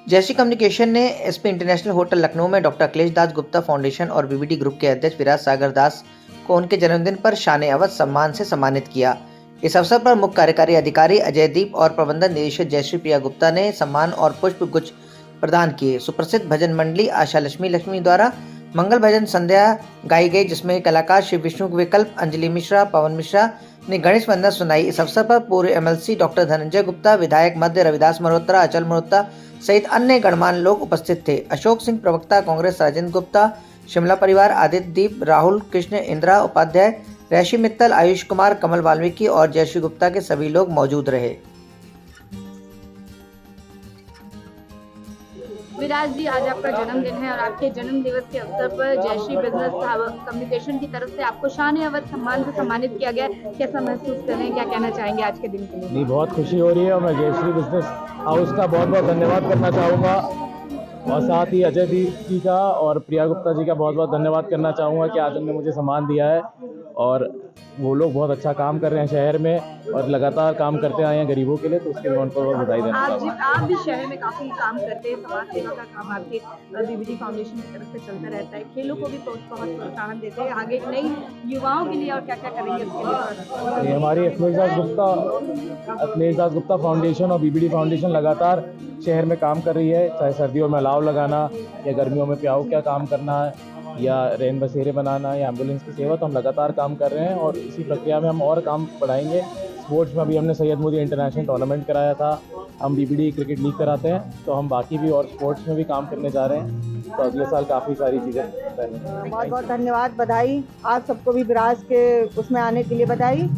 जैसी कम्युनिकेशन ने SP international hotel Lucknow में डॉक्टर अखिलेश दास गुप्ता फाउंडेशन और बीबीडी ग्रुप के अध्यक्ष विराज सागर दास को उनके जन्मदिन पर शान अवध सम्मान से सम्मानित किया। इस अवसर पर मुख्य कार्यकारी अधिकारी अजय दीप और प्रबंधन निदेशक जयश्री प्रिया गुप्ता ने सम्मान और पुष्प गुच्छ प्रदान किए। सुप्रसिद्ध भजन मंडली आशा लक्ष्मी द्वारा मंगल भजन संध्या गाई गई, जिसमें कलाकार शिव विष्णु विकल्प, अंजलि मिश्रा, पवन मिश्रा ने गणेश वंदना सुनाई। इस अवसर पर पूर्व एमएलसी डॉक्टर धनंजय गुप्ता, विधायक मध्य रविदास मल्होत्रा, अचल मल्होत्रा सहित अन्य गणमान्य लोग उपस्थित थे। अशोक सिंह प्रवक्ता कांग्रेस, राजेंद्र गुप्ता, शिमला परिवार, आदित्य दीप, राहुल कृष्ण, इंदिरा उपाध्याय, ऋषि मित्तल, आयुष कुमार, कमल वाल्मीकि और जयश्री गुप्ता के सभी लोग मौजूद रहे। विराज जी, आज आपका जन्मदिन है और आपके जन्म दिवस के अवसर पर जयश्री बिजनेस कम्युनिकेशन की तरफ से आपको शान अवध सम्मान से सम्मानित किया गया। कैसा महसूस कर रहे हैं, क्या कहना चाहेंगे आज के दिन के लिए? नहीं, बहुत खुशी हो रही है और मैं जयश्री बिजनेस हाउस का बहुत बहुत धन्यवाद करना चाहूँगा और साथ ही अजय जी का और प्रिया गुप्ता जी का बहुत बहुत धन्यवाद करना चाहूँगा कि आज उन्होंने मुझे सम्मान दिया है। और वो लोग बहुत अच्छा काम कर रहे हैं शहर में और लगातार काम करते आए हैं गरीबों के लिए, तो उसके लिए उनको बहुत बधाई देना चाहूँगा। आप भी शहर में काफी काम करते हैं, समाज सेवा का काम आपके बीबीडी फाउंडेशन की तरफ से चलता रहता है, खेलों को भी बहुत प्रोत्साहन देते हैं। आगे नई युवाओं के लिए और क्या क्या करेंगे उसके लिए? हमारी अखिलेश दास गुप्ता फाउंडेशन और बीबीडी फाउंडेशन लगातार शहर में काम कर रही है, चाहे सर्दियों में अलाव लगाना या गर्मियों में प्याऊ क्या काम करना है या रेन बसेरे बनाना या एम्बुलेंस की सेवा, तो हम लगातार काम कर रहे हैं और इसी प्रक्रिया में हम और काम बढ़ाएंगे। स्पोर्ट्स में अभी हमने सैयद मोदी इंटरनेशनल टूर्नामेंट कराया था, हम बीबीडी क्रिकेट लीग कराते हैं, तो हम बाकी भी और स्पोर्ट्स में भी काम करने जा रहे हैं, तो अगले साल काफ़ी सारी चीज़ें करेंगे। बहुत बहुत धन्यवाद, बधाई आप सबको भी विराज के उसमें आने के लिए बधाई।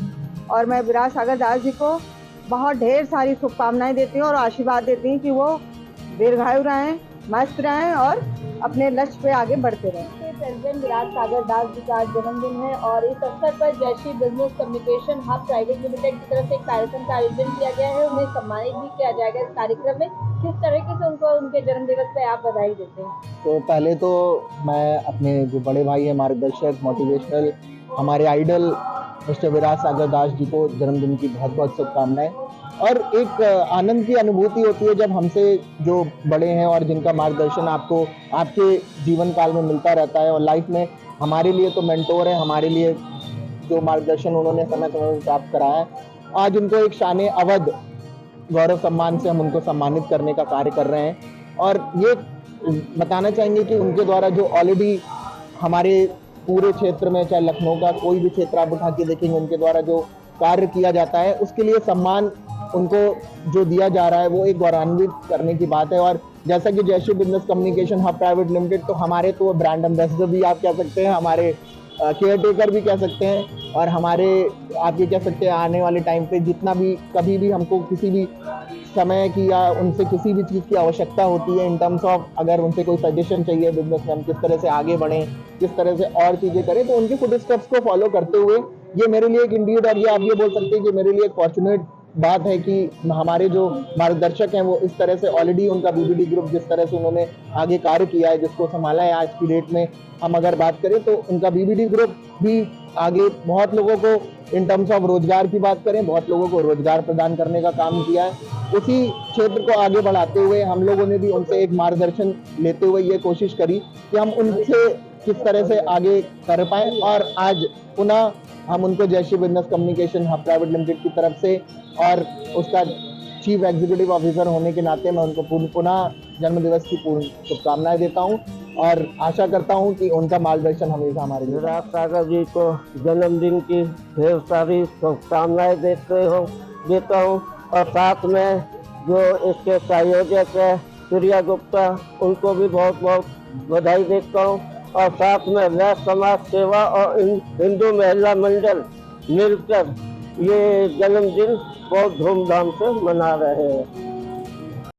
और मैं विराज सागर दास जी को बहुत ढेर सारी शुभकामनाएं देती हूँ और आशीर्वाद देती हूँ कि वो दीर्घायु रहें, मस्त रहें और अपने लक्ष्य पे आगे बढ़ते रहें। प्रेसिडेंट विराज सागर दास जी का आज जन्मदिन है और इस अवसर पर Jayshree business communication hub private limited की तरफ से एक कार्यक्रम का आयोजन किया गया है। उन्हें सम्मानित भी किया जाएगा इस कार्यक्रम में। किस तरीके से उनको उनके जन्म दिवस पे आप बधाई देते हैं? तो पहले तो मैं अपने जो बड़े भाई हैं, मार्गदर्शक, मोटिवेशनल, हमारे आइडल मिस्टर विराज सागर दास जी को जन्मदिन की बहुत बहुत शुभकामनाएं। और एक आनंद की अनुभूति होती है जब हमसे जो बड़े हैं और जिनका मार्गदर्शन आपको आपके जीवन काल में मिलता रहता है, और लाइफ में हमारे लिए तो मेंटोर है, हमारे लिए जो मार्गदर्शन उन्होंने समय समय में प्राप्त कराया है, आज उनको एक शान अवध गौरव सम्मान से हम उनको सम्मानित करने का कार्य कर रहे हैं। और ये बताना चाहेंगे कि उनके द्वारा जो ऑलरेडी हमारे पूरे क्षेत्र में, चाहे लखनऊ का कोई भी क्षेत्र आप उठा के देखेंगे, उनके द्वारा जो कार्य किया जाता है उसके लिए सम्मान उनको जो दिया जा रहा है वो एक गौरवान्वित करने की बात है। और जैसा कि Jayshree business communication hub private limited, तो हमारे तो ब्रांड एम्बेसडर भी आप कह सकते हैं, हमारे केयर टेकर भी कह सकते हैं, और हमारे आप ये कह सकते हैं आने वाले टाइम पे जितना भी कभी भी हमको किसी भी समय की या उनसे किसी भी चीज़ की आवश्यकता होती है इन टर्म्स ऑफ, अगर उनसे कोई सजेशन चाहिए बिजनेस में हम किस तरह से आगे बढ़ें, किस तरह से और चीज़ें करें, तो उनके फुट स्टेप्स को फॉलो करते हुए ये मेरे लिए एक इंडीड, और ये आप ये बोल सकते हैं कि मेरे लिए एक फॉर्चुनेट बात है कि हमारे जो मार्गदर्शक हैं वो इस तरह से ऑलरेडी उनका बीबीडी ग्रुप जिस तरह से उन्होंने आगे कार्य किया है, जिसको संभाला है आज की डेट में, हम अगर बात करें तो उनका बीबीडी ग्रुप भी आगे बहुत लोगों को इन टर्म्स ऑफ रोजगार की बात करें, बहुत लोगों को रोजगार प्रदान करने का काम किया है। उसी क्षेत्र को आगे बढ़ाते हुए हम लोगों ने भी उनसे एक मार्गदर्शन लेते हुए ये कोशिश करी कि हम उनसे किस तरह से आगे कर पाएँ, और आज पुनः हम उनको Jayshree business communication hub private limited की तरफ से और उसका चीफ एग्जीक्यूटिव ऑफिसर होने के नाते मैं उनको पुनः जन्मदिवस की पूर्ण शुभकामनाएं देता हूं और आशा करता हूं कि उनका मार्गदर्शन हमेशा हमारे लिए। विराज सागर जी को जन्मदिन की ढेर सारी शुभकामनाएं देता हूं और साथ में जो इसके संयोजक है प्रिया गुप्ता, उनको भी बहुत बहुत बधाई देता हूं। और साथ में वैश्य समाज सेवा और हिंदू महिला मंडल मिलकर ये जन्मदिन बहुत धूमधाम से मना रहे हैं।